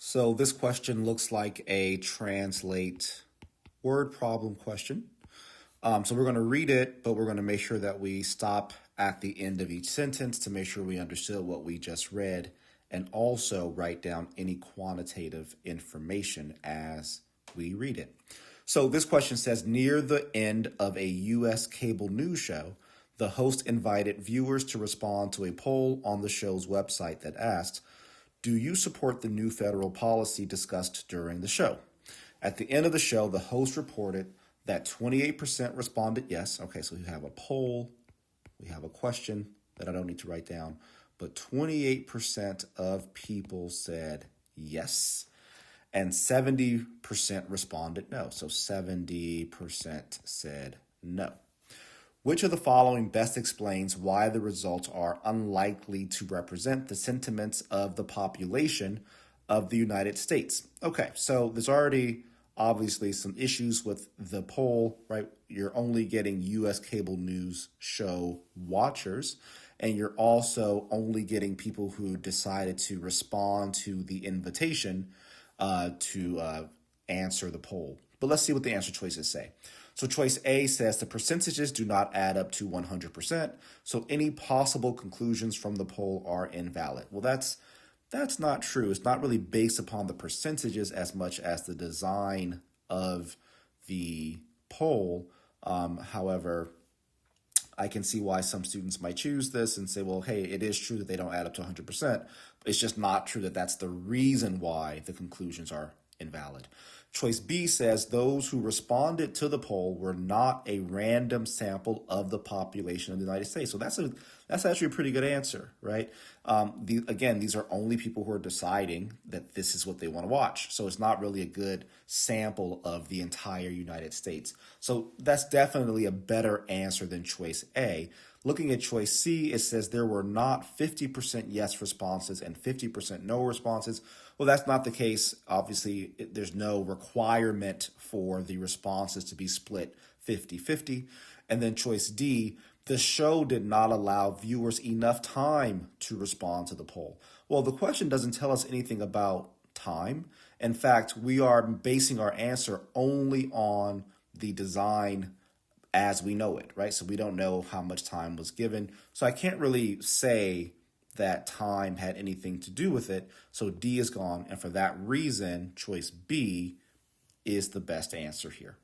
So this question looks like a translate word problem question. So we're going to read it, but we're going to make sure that we stop at the end of each sentence to make sure we understood what we just read and also write down any quantitative information as we read it. So this question says, near the end of a U.S. cable news show, the host invited viewers to respond to a poll on the show's website that asked, do you support the new federal policy discussed during the show? At the end of the show, the host reported that 28% responded yes. Okay, so we have a poll, we have a question that I don't need to write down, but 28% of people said yes, and 70% responded no. So 70% said no. Which of the following best explains why the results are unlikely to represent the sentiments of the population of the United States? Okay, so there's already obviously some issues with the poll, right? You're only getting U.S. cable news show watchers, and you're also only getting people who decided to respond to the invitation to answer the poll. But let's see what the answer choices say. So choice A says the percentages do not add up to 100%, so any possible conclusions from the poll are invalid. Well, that's not true. It's not really based upon the percentages as much as the design of the poll. However, I can see why some students might choose this and say, well, hey, it is true that they don't add up to 100%. It's just not true that that's the reason why the conclusions are invalid. Choice B says those who responded to the poll were not a random sample of the population of the United States. So that's actually a pretty good answer, right? Again, these are only people who are deciding that this is what they want to watch. So it's not really a good sample of the entire United States. So that's definitely a better answer than choice A. Looking at choice C, it says there were not 50% yes responses and 50% no responses. Well, that's not the case. Obviously, there's no requirement for the responses to be split 50-50. And then choice D, the show did not allow viewers enough time to respond to the poll. Well, the question doesn't tell us anything about time. In fact, we are basing our answer only on the design as we know it, right? So we don't know how much time was given. So I can't really say that time had anything to do with it. So D is gone. And for that reason, choice B is the best answer here.